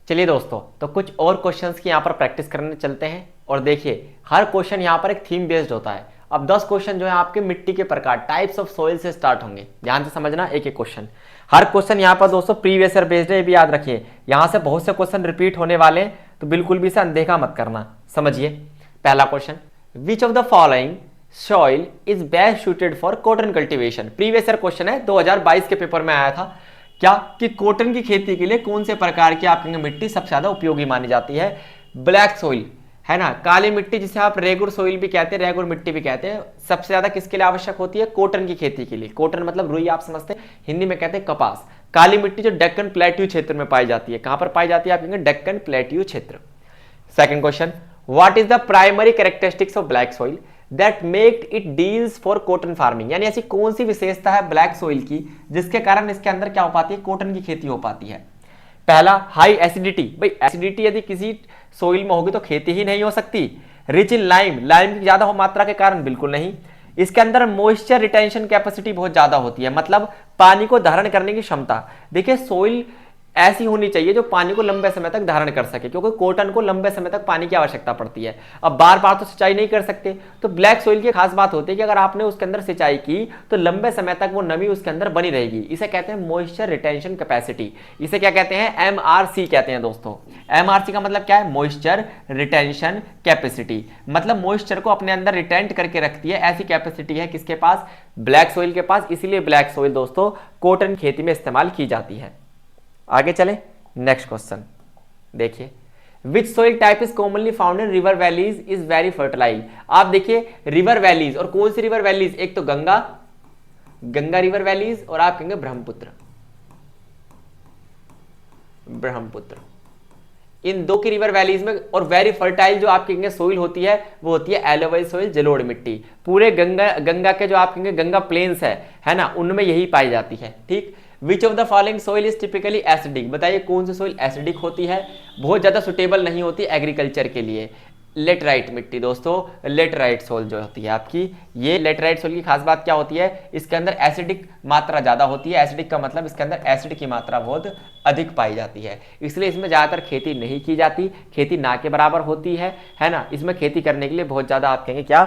चलिए दोस्तों, तो कुछ और क्वेश्चंस की यहाँ पर प्रैक्टिस करने चलते हैं। और देखिए, हर क्वेश्चन यहाँ पर एक थीम बेस्ड होता है। अब 10 क्वेश्चन जो है आपके मिट्टी के प्रकार, टाइप्स ऑफ सोइल से स्टार्ट होंगे। ध्यान से समझना एक एक क्वेश्चन। हर क्वेश्चन यहाँ पर दोस्तों प्रीवियस ईयर बेस्ड है, ये भी याद रखिए। यहाँ से बहुत से क्वेश्चन रिपीट होने वाले हैं, तो बिल्कुल भी इसे अनदेखा मत करना। समझिए पहला question, which of the following soil is best suited for cotton cultivation. Previous year question है, 2022 के पेपर में आया था। क्या कि कॉटन की खेती के लिए कौन से प्रकार की आपकी मिट्टी सबसे ज्यादा उपयोगी मानी जाती है? ब्लैक सोइल, है ना, काली मिट्टी, जिसे आप रेगुर सोइल भी कहते हैं, रेगुर मिट्टी भी कहते हैं, सबसे ज्यादा किसके लिए आवश्यक होती है? कॉटन की खेती के लिए। कॉटन मतलब रुई, आप समझते हैं, हिंदी में कहते हैं कपास। काली मिट्टी जो डेक्कन प्लेट्यू क्षेत्र में पाई जाती है। कहां पर पाई जाती है? आप कहेंगे डेक्कन प्लेट्यू क्षेत्र। Second question, what is the primary characteristics of black soil that make it deals for cotton farming. यानी ऐसी कौन सी विशेषता है ब्लैक सोइल की जिसके कारण इसके अंदर क्या हो पाती है? कॉटन की खेती हो पाती है। पहला, हाई एसिडिटी। भाई एसिडिटी यदि किसी सोइल में होगी तो खेती ही नहीं हो सकती। रिच इन लाइम, लाइम की ज्यादा मात्रा के कारण बिल्कुल नहीं। इसके अंदर मॉइस्चर रिटेंशन कैपेसिटी बहुत ज्यादा होती है, मतलब पानी को धारण करने की क्षमता। देखिए, सोइल ऐसी होनी चाहिए जो पानी को लंबे समय तक धारण कर सके, क्योंकि कॉटन को लंबे समय तक पानी की आवश्यकता पड़ती है। अब बार बार तो सिंचाई नहीं कर सकते, तो ब्लैक सोइल की खास बात होती है कि अगर आपने उसके अंदर सिंचाई की तो लंबे समय तक वो नमी उसके अंदर बनी रहेगी। इसे कहते हैं मॉइस्चर रिटेंशन कैपेसिटी। इसे क्या कहते हैं? MRC कहते हैं दोस्तों। MRC का मतलब क्या है? मॉइस्चर रिटेंशन कैपेसिटी, मतलब मॉइस्चर को अपने अंदर रिटेंट करके रखती है, ऐसी कैपेसिटी है किसके पास? ब्लैक सोइल के पास। इसीलिए ब्लैक सोइल दोस्तों कॉटन खेती में इस्तेमाल की जाती है। आगे चले, नेक्स्ट क्वेश्चन देखिए, which soil type is commonly found in river valleys is very fertilize. आप देखिए रिवर वैलीज, और कौन सी रिवर वैलीज? एक तो गंगा, गंगा रिवर वैलीज, और आप कहेंगे ब्रह्मपुत्र, ब्रह्मपुत्र। इन दो की रिवर वैलीज में और वेरी फर्टाइल जो आप कहेंगे सोइल होती है वो होती है एलोवेल सोइल, जलोढ़ मिट्टी। पूरे गंगा के जो आप कहेंगे गंगा प्लेन्स है ना, उनमें यही पाई जाती है। ठीक। विच of the following soil is typically acidic. बताइए कौन सी सोइल एसिडिक होती है, बहुत ज्यादा सुटेबल नहीं होती एग्रीकल्चर के लिए? लेटराइट मिट्टी दोस्तों, लेटराइट सोइल जो होती है आपकी, ये लेटराइट सोइल की खास बात क्या होती है? इसके अंदर एसिडिक मात्रा ज्यादा होती है। एसिडिक का मतलब इसके अंदर एसिड की मात्रा बहुत अधिक पाई जाती है, इसलिए इसमें ज्यादातर खेती नहीं की जाती, खेती ना के बराबर होती है ना। इसमें खेती करने के लिए बहुत ज्यादा आप कहेंगे क्या?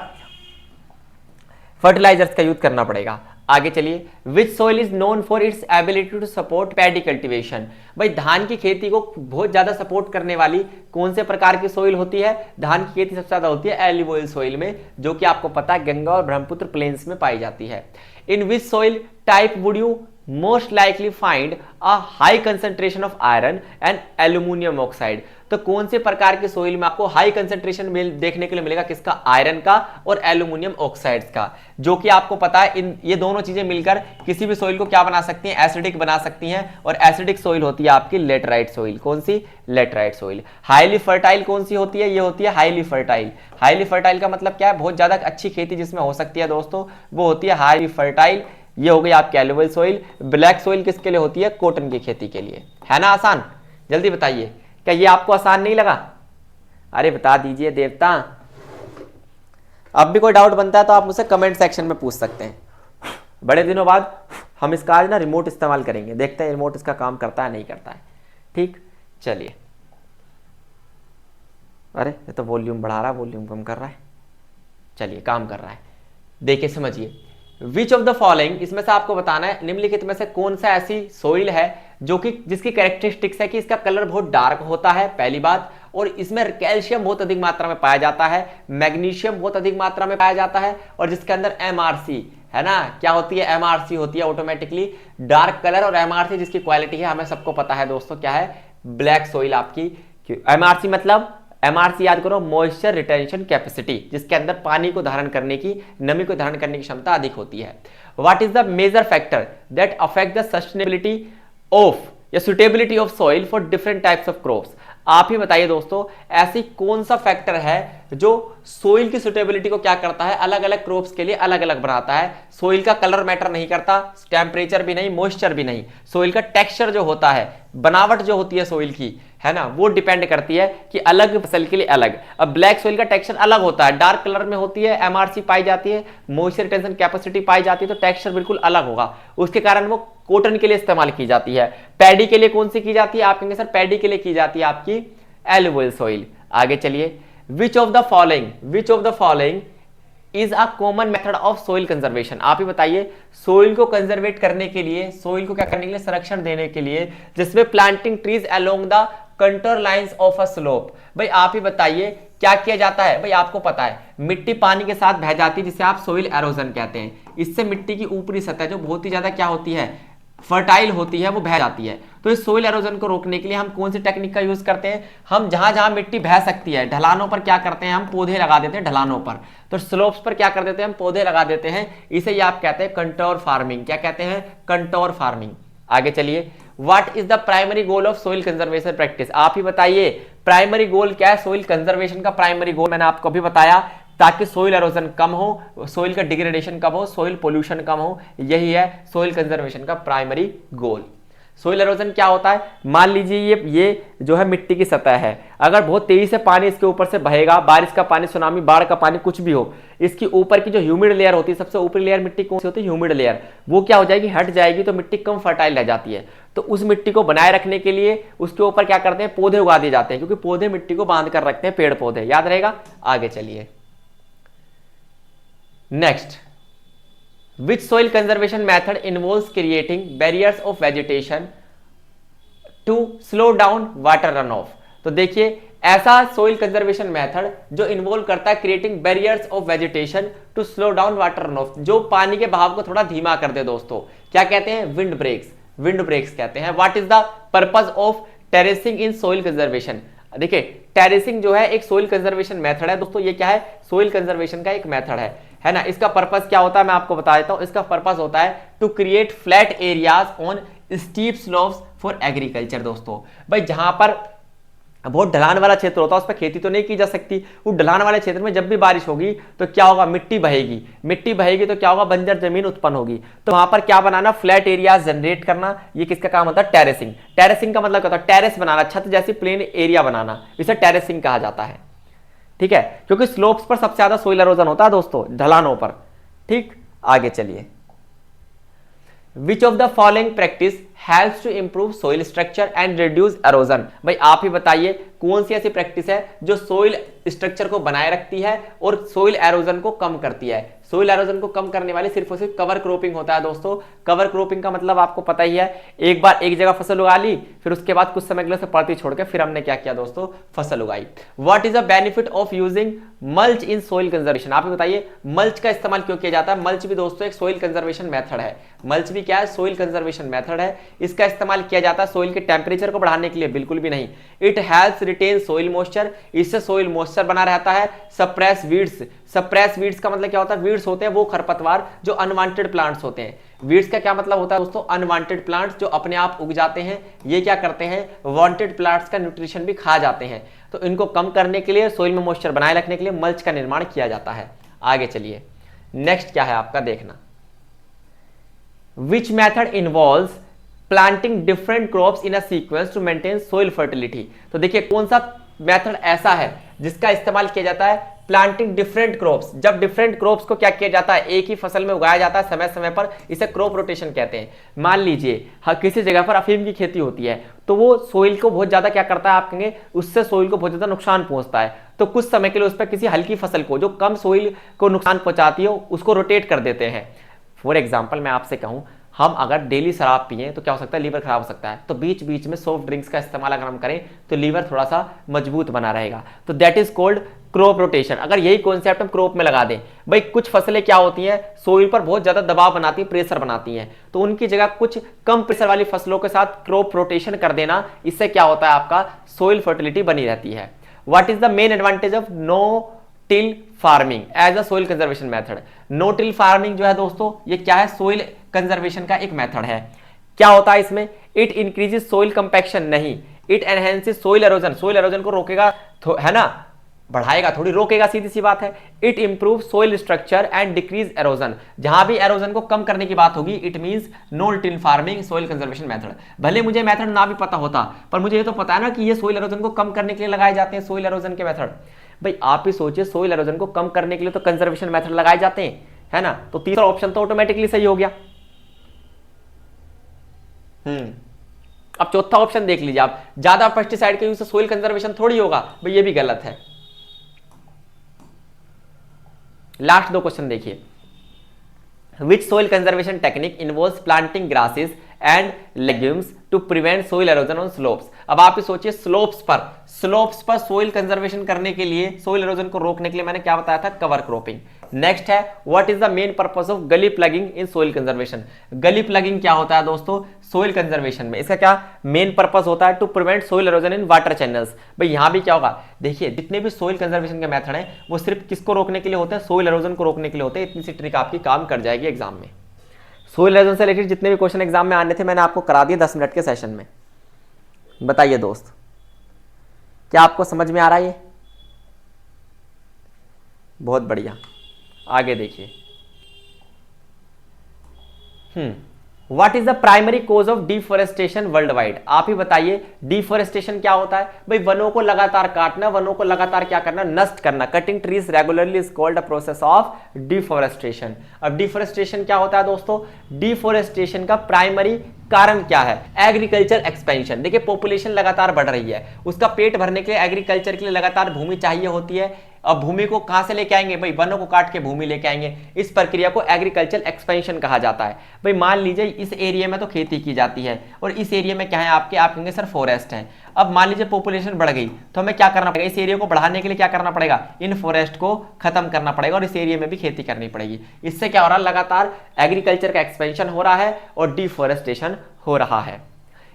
फर्टिलाइजर्स का यूज करना पड़ेगा। आगे चलिए, which soil is known for its ability to support paddy cultivation. भाई धान की खेती को बहुत ज्यादा सपोर्ट करने वाली कौन से प्रकार की सोइल होती है? धान की खेती सबसे ज्यादा होती है एल्यूवियल सोइल में, जो कि आपको पता है गंगा और ब्रह्मपुत्र प्लेन्स में पाई जाती है। In which soil type would you most likely find a high concentration of iron and aluminium oxide. तो कौन से प्रकार के सोइल में आपको हाई कंसेंट्रेशन देखने के लिए मिलेगा? किसका? आयरन का और एल्यूमिनियम ऑक्साइड्स का, जो कि आपको पता है इन ये दोनों चीजें मिलकर किसी भी सोइल को क्या बना सकती हैं? एसिडिक बना सकती हैं। और एसिडिक सोइल होती है आपकी लेटराइट सोइल। कौन सी? Laterite soil. हाईली फर्टाइल कौन सी होती है? ये होती है हाईली फर्टाइल। हाईली फर्टाइल का मतलब क्या है? बहुत ज्यादा अच्छी खेती जिसमें हो सकती है दोस्तों, वो होती है हाईली फर्टाइल। ये हो गई आपकी एल्यूवियल सोइल। ब्लैक सोइल किसके लिए होती है? कॉटन की खेती के लिए। है ना आसान? जल्दी बताइए, क्या ये आपको आसान नहीं लगा? अरे बता दीजिए देवता। अब भी कोई डाउट बनता है तो आप मुझसे कमेंट सेक्शन में पूछ सकते हैं। बड़े दिनों बाद हम इसका आज ना रिमोट इस्तेमाल करेंगे, देखते हैं रिमोट इसका काम करता है नहीं करता है। ठीक, चलिए। अरे ये तो वॉल्यूम बढ़ा रहा है, वॉल्यूम कम कर रहा है। चलिए, काम कर रहा है। देखिए समझिए, विच ऑफ द फॉलोइंग, इसमें से आपको बताना है निम्नलिखित में से कौन सा ऐसी सोइल है जो कि जिसकी कैरेक्टरिस्टिक्स है कि इसका कलर बहुत डार्क होता है, पहली बात, और इसमें कैल्शियम बहुत अधिक मात्रा में पाया जाता है, मैग्नीशियम बहुत अधिक मात्रा में पाया जाता है, और जिसके अंदर MRC है ना, क्या होती है? MRC होती है ऑटोमेटिकली डार्क कलर। और MRC जिसकी क्वालिटी है हमें सबको पता है दोस्तों, क्या है? ब्लैक सोइल आपकी। MRC मतलब, MRC याद करो, मॉइस्चर रिटेंशन कैपेसिटी, जिसके अंदर पानी को धारण करने की, नमी को धारण करने की क्षमता अधिक होती है। What is the major factor that affect the sustainability of या suitability of soil for different types of crops. आप ही बताइए दोस्तों, ऐसी कौन सा फैक्टर है जो सोइल की सुटेबिलिटी को क्या करता है, अलग अलग क्रॉप्स के लिए अलग अलग बनाता है। सोइल का कलर मैटर नहीं करता, टेम्परेचर भी नहीं, मॉइस्चर भी नहीं, सोइल का टेक्सचर जो होता है, बनावट जो होती है सोइल की, है ना, वो डिपेंड करती है कि अलग फसल के लिए अलग। अब ब्लैक सोइल का टेक्सचर अलग होता है, डार्क कलर में होती है, एमआरसी पाई जाती है, मॉइस्चर रिटेंशन कैपेसिटी पाई जाती है, तो टेक्सचर बिल्कुल अलग होगा। उसके कारण वो कॉटन के लिए इस्तेमाल की जाती है। पैडी के लिए कौन सी की जाती है, आप कहेंगे सर पैडी के लिए की जाती है आपकी एलुवियल सोइल। आगे चलिए, which of the following is a common method of soil conservation. आप ही बताइए, सोइल को कंजर्वेट करने के लिए, सोइल को क्या करने के लिए, संरक्षण देने के लिए, जिसमें planting trees along the contour lines of a slope. भाई आप ही बताइए क्या किया जाता है। भाई आपको पता है मिट्टी पानी के साथ बह जाती है, जिसे आप सोइल एरोजन कहते हैं। इससे मिट्टी की ऊपरी सतह जो बहुत ही ज्यादा क्या होती है, फर्टाइल होती है, वो बह जाती है। तो इस सोइल एरोजन को रोकने के लिए हम कौन सी टेक्निक का यूज करते हैं, हम जहां जहां मिट्टी बह सकती है, ढलानों पर क्या करते हैं, हम पौधे लगा देते हैं ढलानों पर। तो स्लोप्स पर क्या कर देते हैं, हम पौधे लगा देते हैं। इसे ये आप कहते हैं कंटूर फार्मिंग। क्या कहते हैं, कंटूर फार्मिंग। आगे चलिए, what is the primary goal of soil conservation practice. आप ही बताइए प्राइमरी गोल क्या है सोइल कंजर्वेशन का। प्राइमरी गोल मैंने आपको अभी बताया, ताकि सोइल एरोजन कम हो, सोइल का डिग्रेडेशन कम हो, सोइल पोल्यूशन कम हो। यही है सोइल कंजर्वेशन का प्राइमरी गोल। सोइल एरोजन क्या होता है, मान लीजिए ये जो है मिट्टी की सतह है, अगर बहुत तेजी से पानी इसके ऊपर से बहेगा, बारिश का पानी, सुनामी, बाढ़ का पानी, कुछ भी हो, इसकी ऊपर की जो ह्यूमिड लेयर होती है, सबसे ऊपरी लेयर मिट्टी कौन सी होती है, ह्यूमिड लेयर, वो क्या हो जाएगी, हट जाएगी, तो मिट्टी कम फर्टाइल रह जाती है। तो उस मिट्टी को बनाए रखने के लिए उसके ऊपर क्या करते हैं, पौधे उगा दिए जाते हैं, क्योंकि पौधे मिट्टी को बांध कर रखते हैं, पेड़ पौधे, याद रहेगा। आगे चलिए, next, which soil conservation method involves creating barriers of vegetation to slow down water runoff। तो देखिए ऐसा सोइल कंजर्वेशन मेथड जो इन्वॉल्व करता है creating barriers of vegetation to slow down water run off, जो पानी के बहाव को थोड़ा धीमा कर दे दोस्तों, क्या कहते हैं, विंड ब्रेक्स। विंड ब्रेक्स कहते हैं। What is the purpose of terracing in soil conservation. देखिए टेरेसिंग जो है एक सोइल कंजर्वेशन मेथड है दोस्तों। ये क्या है, सोइल कंजर्वेशन का एक मेथड है ना। इसका पर्पस क्या होता है मैं आपको बता देता हूं। इसका पर्पस होता है to create flat areas on steep slopes for agriculture. दोस्तों भाई जहां पर बहुत ढलान वाला क्षेत्र होता है उस पर खेती तो नहीं की जा सकती, वो ढलान वाले क्षेत्र में जब भी बारिश होगी तो क्या होगा, मिट्टी बहेगी, मिट्टी बहेगी तो क्या होगा, बंजर जमीन उत्पन्न होगी। तो वहां पर क्या बनाना, फ्लैट एरिया जनरेट करना। ये किसका काम होता है, टेरेसिंग। टेरेसिंग का मतलब क्या होता है, टेरेस बनाना, छत जैसी प्लेन एरिया बनाना, इसे टेरेसिंग कहा जाता है। ठीक है, क्योंकि स्लोप्स पर सबसे ज्यादा सोइल एरोजन होता है दोस्तों, ढलानों पर। ठीक, आगे चलिए, which of the following practice helps to improve soil structure and reduce erosion. भाई आप ही बताइए कौन सी ऐसी प्रैक्टिस है जो सोइल स्ट्रक्चर को बनाए रखती है और सोइल एरोजन को कम करती है। सोइल एरोजन को कम करने वाली सिर्फ और सिर्फ कवर क्रॉपिंग होता है दोस्तों। कवर क्रॉपिंग का मतलब आपको पता ही है, एक बार एक जगह फसल उगा ली, फिर उसके बाद कुछ समय के लिए पड़ती छोड़ के फिर हमने क्या किया दोस्तों, फसल उगाई। What is the benefit of using mulch in soil conservation. आप ही बताइए मल्च का इस्तेमाल क्यों किया जाता है। मल्च भी दोस्तों एक सोइल कंजर्वेशन मेथड है। मल्च भी क्या है, सोइल कंजर्वेशन मेथड है। इसका इस्तेमाल किया जाता है सोइल के टेम्परेचर को बढ़ाने के लिए, बिल्कुल भी नहीं। It helps retain soil moisture, इससे सोइल मॉइस्चर बना रहता है। सप्रेस वीड्स, सप्रेस वीड्स का मतलब क्या होता है, वीड्स होते हैं वो खरपतवार जो अनवांटेड प्लांट्स होते हैं। वीड्स का क्या मतलब होता है दोस्तों, अनवांटेड प्लांट्स जो अपने आप उग जाते हैं, ये क्या करते हैं, वांटेड प्लांट्स का न्यूट्रिशन भी खा जाते हैं। तो इनको कम करने के लिए, सोइल में मॉइस्चर बनाए रखने के लिए मल्च का निर्माण किया जाता है। आगे चलिए, नेक्स्ट क्या है आपका देखना, which method involves planting different crops in a sequence to maintain soil fertility. तो देखिए कौन सा मेथड ऐसा है जिसका इस्तेमाल किया जाता है, प्लांटिंग डिफरेंट क्रॉप्स। जब डिफरेंट क्रॉप्स को क्या किया जाता है, एक ही फसल में उगाया जाता है समय समय पर, इसे क्रॉप रोटेशन कहते हैं। मान लीजिए किसी जगह पर अफीम की खेती होती है, तो वो सोइल को बहुत ज्यादा क्या करता है, आप कहेंगे उससे सोइल को बहुत ज्यादा नुकसान पहुंचता है। तो कुछ समय के लिए उस पर किसी हल्की फसल को जो कम सोइल को नुकसान पहुंचाती हो उसको रोटेट कर देते हैं। फॉर एग्जाम्पल मैं आपसे कहूं, हम अगर डेली शराब पिए तो क्या हो सकता है, लीवर खराब हो सकता है। तो बीच बीच में सॉफ्ट ड्रिंक्स का इस्तेमाल अगर हम करें तो लीवर थोड़ा सा मजबूत बना रहेगा। तो that is called crop rotation. अगर यही कॉन्सेप्ट हम क्रॉप में लगा दें, भाई कुछ फसलें क्या होती हैं, सोइल पर बहुत ज्यादा दबाव बनाती है, प्रेशर बनाती हैं, तो उनकी जगह कुछ कम प्रेशर वाली फसलों के साथ क्रॉप रोटेशन कर देना, इससे क्या होता है, आपका सोइल फर्टिलिटी बनी रहती है। What is the main advantage of no till farming as a soil conservation method. No till farming जो है दोस्तों, ये क्या है, सोइल कंजर्वेशन का एक मेथड है। क्या होता है इसमें, इट इंक्रीजेस सोइल कंपैक्शन नहीं, it enhances soil halogen. Soil halogen को रोकेगा है ना, बढ़ाएगा थोड़ी, रोकेगा, सीधी सी बात है। It improve soil structure and decrease halogen, जहां भी एरोजन को कम करने की बात होगी it means no till farming soil conservation method. भले मुझे मेथड ना भी पता होता, पर मुझे ये तो पता है ना कि ये सोइल एरोजन को कम करने के लिए लगाए जाते हैं, सोइल एरोजन के मेथड। भाई आप ही सोचिए, सोइल एरोजन को कम करने के लिए तो कंजर्वेशन मेथड लगाए जाते हैं, है ना, तो तीसरा ऑप्शन तो ऑटोमेटिकली सही हो गया। अब चौथा ऑप्शन देख लीजिए आप, ज्यादा पेस्टिसाइड के यूज से सोइल कंजर्वेशन थोड़ी होगा, भाई ये भी गलत है। लास्ट दो क्वेश्चन देखिए, which soil conservation technique involves planting grasses and legumes to prevent soil erosion on slopes. अब आप ही सोचिए, स्लोप्स पर सोइल कंजर्वेशन करने के लिए, सोइल एरोजन को रोकने के लिए मैंने क्या बताया था, कवर क्रॉपिंग। नेक्स्ट है, what is the main purpose of गली प्लगिंग इन सोइल कंजर्वेशन। गली प्लगिंग क्या होता है दोस्तों सोइल कंजर्वेशन में, इसका क्या मेन पर्पस होता है, to prevent soil erosion in water channels. भाई यहां भी क्या होगा, देखिए जितने भी सोइल कंजर्वेशन के मेथड हैं वो सिर्फ किसको रोकने के लिए होते हैं, सोइल एरोजन को रोकने के लिए होते हैं। इतनी सी ट्रिक आपकी काम कर जाएगी एग्जाम में। सोइल एरोजन से रिलेटेड जितने भी क्वेश्चन एग्जाम में आने थे मैंने आपको करा दिए 10 मिनट के सेशन में। बताइए दोस्त, क्या आपको समझ में आ रहा है ये? बहुत बढ़िया, आगे देखिए। What is the primary cause of deforestation worldwide. आप ही बताइए डिफॉरेस्टेशन क्या होता है। भाई वनों को लगातार काटना, वनों को लगातार क्या करना, नष्ट करना। Cutting trees regularly is called a process of deforestation. अब डिफॉरेस्टेशन क्या होता है दोस्तों, डिफॉरेस्टेशन का प्राइमरी कारण क्या है, एग्रीकल्चर एक्सपेंशन। देखिए पॉपुलेशन लगातार बढ़ रही है, उसका पेट भरने के लिए एग्रीकल्चर के लिए लगातार भूमि चाहिए होती है। अब भूमि को कहां से लेके आएंगे, भाई वनों को काट के भूमि लेके आएंगे। इस प्रक्रिया को एग्रीकल्चर एक्सपेंशन कहा जाता है। भाई मान लीजिए इस एरिया में तो खेती की जाती है और इस एरिया में क्या है आपके, आप कहेंगे सर फॉरेस्ट है। अब मान लीजिए पॉपुलेशन बढ़ गई तो हमें क्या करना पड़ेगा, इस एरिया को बढ़ाने के लिए क्या करना पड़ेगा, इन फॉरेस्ट को खत्म करना पड़ेगा और इस एरिया में भी खेती करनी पड़ेगी। इससे क्या हो रहा है, लगातार एग्रीकल्चर का एक्सपेंशन हो रहा है और डिफॉरेस्टेशन हो रहा है।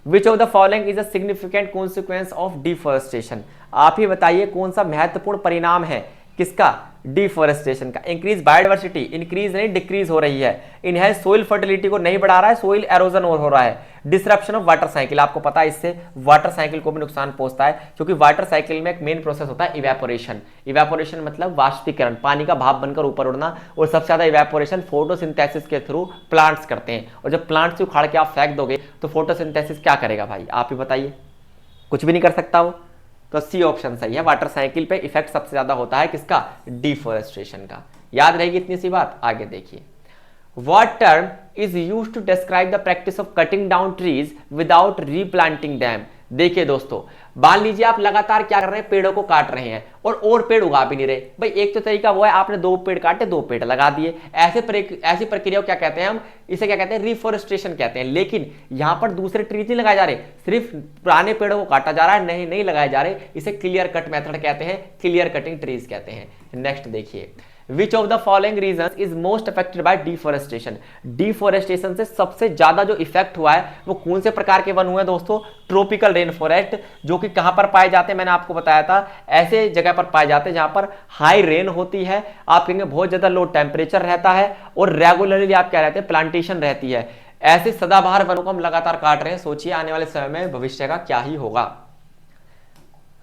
Which of the following is a significant consequence of deforestation? आप ही बताइए कौन सा महत्वपूर्ण परिणाम है किसका, डिफॉरेस्टेशन का। इंक्रीज बायोडाइवर्सिटी, इंक्रीज नहीं डिक्रीज हो रही है। इनहेंस सोइल फर्टिलिटी को नहीं बढ़ा रहा है, सोइल एरोजन और हो रहा है। डिसरप्शन ऑफ वाटर साइकिल, आपको पता है इससे वाटर साइकिल को भी नुकसान पहुंचता है, क्योंकि वाटर साइकिल में एक मेन प्रोसेस होता है इवेपोरेशन। इवेपोरेशन मतलब वाष्पीकरण, पानी का भाप बनकर ऊपर उड़ना। और सबसे ज्यादा इवेपोरेशन फोटोसिंथेसिस के थ्रू प्लांट्स करते हैं। और जब प्लांट्स को उखाड़ के आप फेंक दोगे तो फोटोसिंथेसिस क्या करेगा भाई, आप ही बताइए, कुछ भी नहीं कर सकता वो। तो सी ऑप्शन सही है, वाटर साइकिल पे इफेक्ट सबसे ज्यादा होता है किसका, डिफॉरेस्टेशन का। याद रहेगी इतनी सी बात। आगे देखिए, what term is used to describe the practice of cutting down trees without replanting them. देखिए दोस्तों, मान लीजिए आप लगातार क्या कर रहे हैं, पेड़ों को काट रहे हैं और पेड़ उगा भी नहीं रहे। भाई एक तो तरीका वो है, आपने 2 पेड़ काटे 2 पेड़ लगा दिए। ऐसी प्रक्रिया को क्या कहते हैं हम, इसे क्या कहते हैं, रिफॉरेस्टेशन कहते हैं। लेकिन यहां पर दूसरे ट्रीज नहीं लगाए जा रहे, सिर्फ पुराने पेड़ों को काटा जा रहा है, नहीं लगाए जा रहे। इसे क्लियर कट मेथड कहते हैं, क्लियर कटिंग ट्रीज कहते हैं। नेक्स्ट देखिए, Which of the following reasons is most affected by deforestation? Deforestation से सबसे ज्यादा जो इफेक्ट हुआ है वो कौन से प्रकार के वन हुए दोस्तों, ट्रॉपिकल रेन फॉरेस्ट, जो कि कहां पर पाए जाते हैं, मैंने आपको बताया था ऐसे जगह पर पाए जाते हैं जहां पर हाई रेन होती है, आप कहेंगे बहुत ज्यादा लो टेम्परेचर रहता है और रेगुलरली आप क्या रहते हैं, प्लांटेशन रहती है। ऐसे सदाबहार वनों को हम लगातार काट रहे हैं। सोचिए आने वाले समय में भविष्य का क्या ही होगा।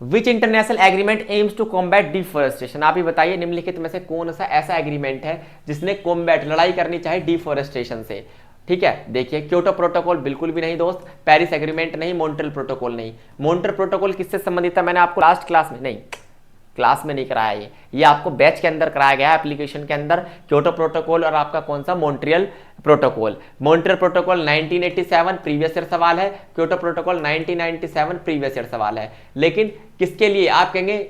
Which international agreement aims to combat deforestation. आप ही बताइए निम्नलिखित में से कौन सा ऐसा एग्रीमेंट है जिसने कॉम्बैट, लड़ाई करनी चाहे डिफॉरेस्टेशन से। ठीक है, देखिए क्योटो प्रोटोकॉल बिल्कुल भी नहीं दोस्त, पेरिस एग्रीमेंट नहीं, मॉन्ट्रियल प्रोटोकॉल नहीं। मॉन्ट्रियल प्रोटोकॉल किससे संबंधित है, मैंने आपको लास्ट क्लास में नहीं कराया, ये आपको बैच के अंदर कराया गया है, एप्लीकेशन के अंदर। क्योटो प्रोटोकॉल और आपका कौन सा, Montreal protocol. Montreal protocol 1987 previous year सवाल है, क्योटो प्रोटोकॉल 1997 प्रीवियस ईयर सवाल है। लेकिन किसके लिए, आप कहेंगे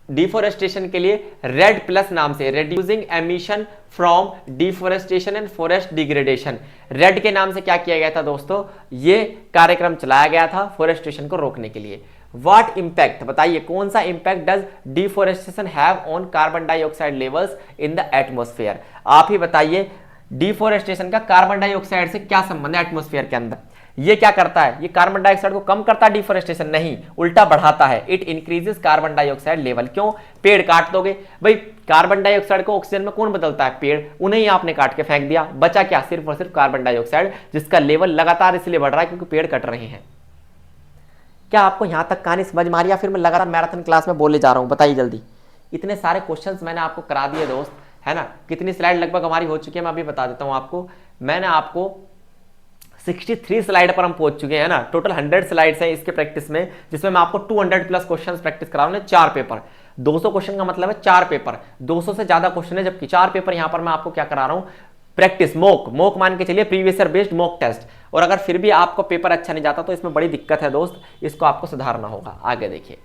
डिफॉरेस्टेशन के लिए, रेड प्लस नाम से, reducing emission from deforestation and forest degradation. Red के नाम से क्या किया गया था दोस्तों, ये कार्यक्रम चलाया गया था फॉरेस्टेशन को रोकने के लिए। व्हाट इंपैक्ट, बताइए कौन सा impact does deforestation have on carbon dioxide levels in the atmosphere. आप ही बताइए डिफॉरेस्टेशन का कार्बन डाइऑक्साइड से क्या संबंध है एटमॉस्फेयर के अंदर। ये क्या करता है, ये कार्बन डाइऑक्साइड को कम करता है, डिफॉरेस्टेशन नहीं, उल्टा बढ़ाता है। It increases carbon dioxide level. क्यों, पेड़ काट दोगे, भाई कार्बन डाइऑक्साइड को ऑक्सीजन में कौन बदलता है, पेड़, उन्हें ही आपने काट के फेंक दिया, बचा क्या, सिर्फ और सिर्फ कार्बन डाइऑक्साइड, जिसका लेवल लगातार इसलिए बढ़ रहा है क्योंकि पेड़ कट रहे हैं। क्या आपको यहाँ तक कहानी समझ में आ रही है या फिर मैं लगातार मैराथन क्लास में बोले जा रहा हूँ? बताइए जल्दी। इतने सारे क्वेश्चंस मैंने आपको करा दिए दोस्त, है ना। कितनी स्लाइड लगभग हमारी हो चुकी है मैं अभी बता देता हूँ आपको। मैंने आपको 63 स्लाइड पर हम पहुंच चुके हैं ना। टोटल 100 स्लाइड्स हैं इसके प्रैक्टिस में, जिसमें मैं आपको 200 प्लस क्वेश्चंस प्रैक्टिस करा रहा हूं। 4 पेपर, 200 क्वेश्चन का मतलब है 4 पेपर, 200 से ज्यादा क्वेश्चन है, जबकि 4 पेपर यहां पर मैं आपको क्या करा रहा हूं, प्रैक्टिस मॉक मान के चलिए, previous year based mock test. और अगर फिर भी आपको पेपर अच्छा नहीं जाता तो इसमें बड़ी दिक्कत है दोस्त, इसको आपको सुधारना होगा। आगे देखिए,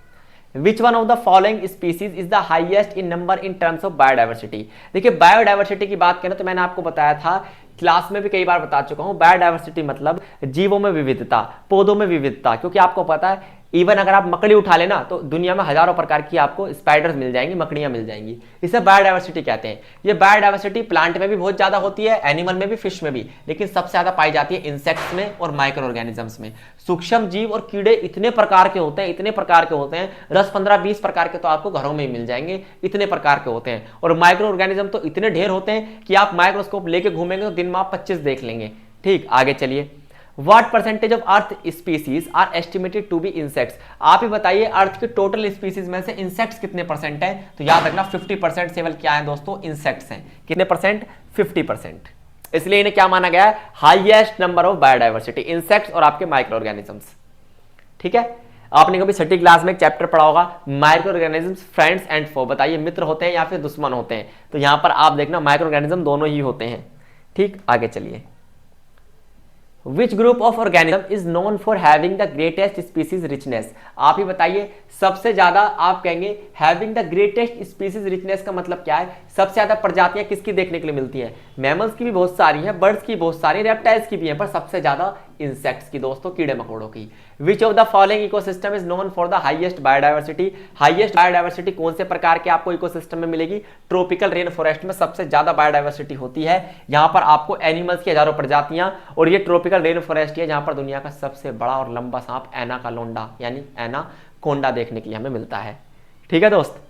Which one of the following species is the highest in number in terms of biodiversity? देखिए बायोडाइवर्सिटी की बात करें तो मैंने आपको बताया था, क्लास में भी कई बार बता चुका हूं, बायोडाइवर्सिटी मतलब जीवों में विविधता, पौधों में विविधता। क्योंकि आपको पता है इवन अगर आप मकड़ी उठा लेना तो दुनिया में हजारों प्रकार की आपको स्पाइडर्स मिल जाएंगी, मकड़ियां मिल जाएंगी। इसे बायोडाइवर्सिटी कहते हैं। ये बायोडाइवर्सिटी प्लांट में भी बहुत ज्यादा होती है, एनिमल में भी, फिश में भी, लेकिन सबसे ज्यादा पाई जाती है इंसेक्ट्स में और माइक्रो ऑर्गेनिजम्स में। सूक्ष्म जीव और कीड़े इतने प्रकार के होते हैं, इतने प्रकार के होते हैं, 10, 15, 20 प्रकार के तो आपको घरों में ही मिल जाएंगे, इतने प्रकार के होते हैं। और माइक्रो ऑर्गेनिज्म तो इतने ढेर होते हैं कि आप माइक्रोस्कोप लेके घूमेंगे तो दिन में आप 25 देख लेंगे। ठीक, आगे चलिए। What percentage of earth species are estimated to be insects? आप ही बताइए अर्थ के टोटल स्पीसीज में से इंसेक्ट्स कितने परसेंट है? तो याद रखना 50% केवल क्या है दोस्तों, इंसेक्ट्स हैं। कितने परसेंट? 50%। इसलिए इन्हें क्या माना गया है, highest number of biodiversity, insects और आपके माइक्रो ऑर्गेनिजम्स। ठीक है, आपने कभी छठी क्लास में एक चैप्टर पढ़ा होगा, माइक्रो ऑर्गेनिजम्स फ्रेंड्स एंड फो। बताइए मित्र होते हैं या फिर दुश्मन होते हैं? तो यहां पर आप देखना माइक्रो ऑर्गेनिज्म दोनों ही होते हैं। ठीक, आगे चलिए। Which group of organism is known for having the greatest species richness? आप ही बताइए, सबसे ज्यादा आप कहेंगे having the greatest species richness का मतलब क्या है? सबसे ज्यादा प्रजातियां किसकी देखने के लिए मिलती हैं? मैमल्स की भी बहुत सारी हैं, बर्ड्स की बहुत सारी, रेप्टाइल्स की भी हैं, पर सबसे ज्यादा इंसेक्ट्स की दोस्तों, कीड़े मकोड़ों की। Which of the following ecosystem is known for the highest biodiversity? Highest biodiversity कौन से प्रकार के आपको इकोसिस्टम में मिलेगी? ट्रॉपिकल रेन फॉरेस्ट में सबसे ज्यादा बायोडाइवर्सिटी होती है। यहां पर आपको एनिमल्स की हजारों प्रजातियां, और ये ट्रॉपिकल रेन फॉरेस्ट है जहां पर दुनिया का सबसे बड़ा और लंबा सांप एनाकोंडा यानी एनाकोंडा देखने के लिए हमें मिलता है। ठीक है दोस्त,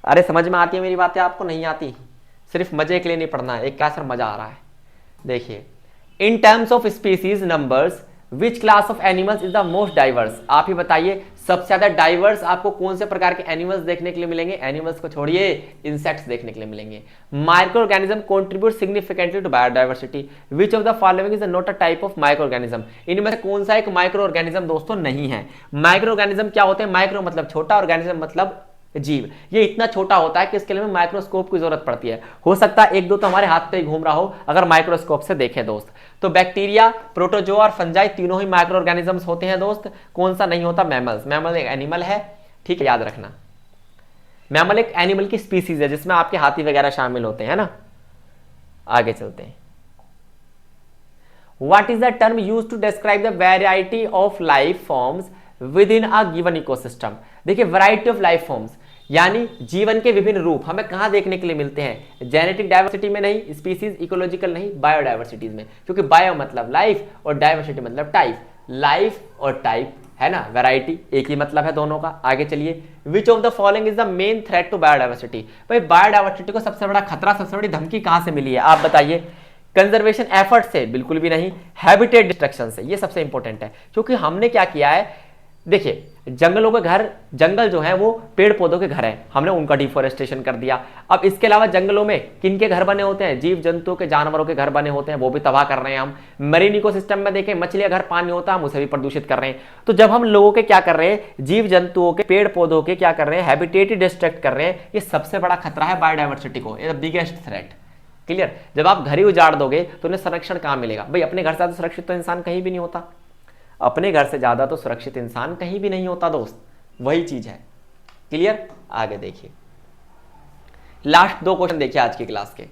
अरे समझ में आती है मेरी बातें? आपको नहीं आती? सिर्फ मजे के लिए नहीं पढ़ना है, एक क्या सर मजा आ रहा है। देखिए, in terms of species numbers which class of animals is the most diverse? आप ही बताइए, सबसे ज्यादा डाइवर्स आपको कौन से प्रकार के एनिमल्स देखने के लिए मिलेंगे? एनिमल्स को छोड़िए, इंसेक्ट्स देखने के लिए मिलेंगे। Microorganism contribute significantly to biodiversity. Which of the following is not a type of microorganism? इनमें से कौन सा एक माइक्रो ऑर्गेनिज्म दोस्तों नहीं है? माइक्रो ऑर्गेनिज्म क्या होते हैं? माइक्रो मतलब छोटा, ऑर्गेनिज्म मतलब जीव। ये इतना छोटा होता है कि इसके लिए माइक्रोस्कोप की जरूरत पड़ती है। हो सकता है एक दो तो हमारे हाथ पे ही घूम रहा हो अगर माइक्रोस्कोप से देखें दोस्त। तो बैक्टीरिया, प्रोटोजोआ और फंजाई तीनों ही माइक्रो ऑर्गेनिजम्स होते हैं दोस्त। कौन सा नहीं होता? मैमल्स। मैमल एक एनिमल है, ठीक है, याद रखना। मैमल एक एनिमल की स्पीसीज है जिसमें आपके हाथी वगैरह शामिल होते हैं ना। आगे चलते हैं। What is the term used to describe the variety of life forms within a given ecosystem? देखिए, वैरायटी ऑफ लाइफ फॉर्म्स यानी जीवन के विभिन्न रूप हमें कहां देखने के लिए मिलते हैं? जेनेटिक डाइवर्सिटी में नहीं, स्पीसीज इकोलॉजिकल नहीं, बायोडाइवर्सिटीज में। क्योंकि बायो मतलब लाइफ और डाइवर्सिटी मतलब टाइप। लाइफ और टाइप है ना, वैरायटी एक ही मतलब है दोनों का। आगे चलिए। Which of the following is the main threat to biodiversity? भाई बायोडाइवर्सिटी को सबसे बड़ा खतरा, सबसे बड़ी धमकी कहां से मिली है? आप बताइए। कंजर्वेशन एफर्ट से? बिल्कुल भी नहीं। हैबिटेट डिस्ट्रक्शन से, ये सबसे इंपॉर्टेंट है। क्योंकि हमने क्या किया है, देखिए जंगलों के घर, जंगल जो है वो पेड़ पौधों के घर हैं, हमने उनका डिफोरेस्टेशन कर दिया। अब इसके अलावा जंगलों में किनके घर बने होते हैं? जीव जंतुओं के, जानवरों के घर बने होते हैं, वो भी तबाह कर रहे हैं हम। मरीन इकोसिस्टम में देखें, मछलियां घर पानी होता है, हम उसे भी प्रदूषित कर रहे हैं। तो जब हम लोगों के क्या कर रहे हैं, जीव जंतुओं के, पेड़ पौधों के क्या कर रहे हैं, हैबिटेट डिस्ट्रक्ट कर रहे हैं, ये सबसे बड़ा खतरा है बायोडाइवर्सिटी को, ये बिगेस्ट थ्रेट। क्लियर? जब आप घर ही उजाड़ दोगे तो उन्हें संरक्षण कहां मिलेगा? भाई अपने घर से ज्यादा सुरक्षित तो इंसान कहीं भी नहीं होता, अपने घर से ज्यादा तो सुरक्षित इंसान कहीं भी नहीं होता दोस्त, वही चीज है। क्लियर? आगे देखिए, लास्ट 2 क्वेश्चन देखिए आज की क्लास के।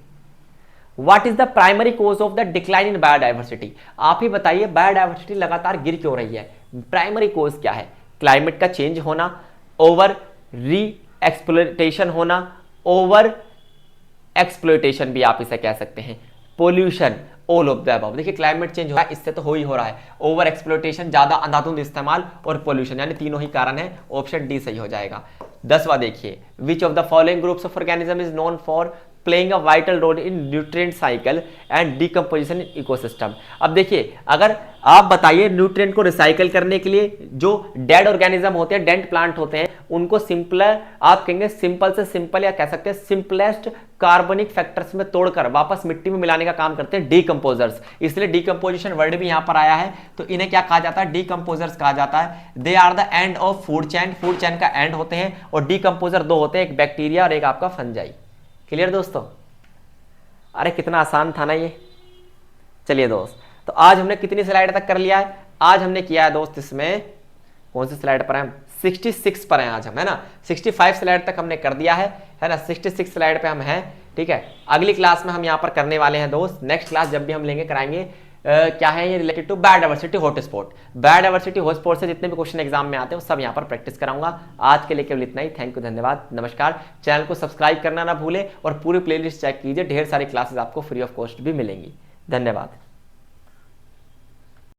What is the primary cause of the decline in biodiversity? आप ही बताइए, बायोडाइवर्सिटी लगातार गिर क्यों रही है? प्राइमरी कोज क्या है? क्लाइमेट का चेंज होना, ओवर री एक्सप्लॉयटेशन होना, ओवर एक्सप्लॉयटेशन भी आप इसे कह सकते हैं, pollution, all of the above. देखिए क्लाइमेट चेंज हो रहा है, इससे तो हो रहा है। ओवर एक्सप्लॉयटेशन, ज्यादा अंधाधुंध इस्तेमाल, और पोल्यूशन, यानी तीनों ही कारण है। ऑप्शन डी सही हो जाएगा। 10वां देखिए। Which of the following groups of organism is known for playing a vital role in nutrient cycle and decomposition in ecosystem. अब देखिए, अगर आप बताइए न्यूट्रिएंट को रिसाइकल करने के लिए जो डेड ऑर्गेनिज्म होते हैं, डेड प्लांट होते हैं, उनको सिंपलर आप कहेंगे सिंपल से सिंपल या कह सकते हैं सिंपलेस्ट कार्बनिक फैक्टर्स में तोड़कर वापस मिट्टी में मिलाने का काम करते हैं डीकंपोजर्स। इसलिए डीकंपोजिशन वर्ड भी यहां पर आया है। तो इन्हें क्या कहा जाता है? डीकंपोजर्स कहा जाता है। They are the end of food chain, food chain का एंड होते हैं। और डीकंपोजर दो होते हैं, एक बैक्टीरिया और एक आपका फंजाई। क्लियर दोस्तों? अरे कितना आसान था ना ये। चलिए दोस्त, तो आज हमने कितनी स्लाइड तक कर लिया है? आज हमने किया है दोस्त, इसमें कौन सी स्लाइड पर है हम? 66 पर हैं आज हम, है ना। 65 स्लाइड तक हमने कर दिया है ना। 66 स्लाइड पे हम हैं, ठीक है। अगली क्लास में हम यहाँ पर करने वाले हैं दोस्त, नेक्स्ट क्लास जब भी हम लेंगे कराएंगे क्या है ये related to biodiversity hotspot. Biodiversity hotspot से जितने भी क्वेश्चन एग्जाम में आते हैं वो सब यहाँ पर प्रैक्टिस कराऊंगा। आज के लिए केवल इतना ही। थैंक यू, धन्यवाद, नमस्कार। चैनल को सब्सक्राइब करना ना भूले और पूरी प्लेलिस्ट चेक कीजिए, ढेर सारी क्लासेस आपको फ्री ऑफ कॉस्ट भी मिलेंगी। धन्यवाद।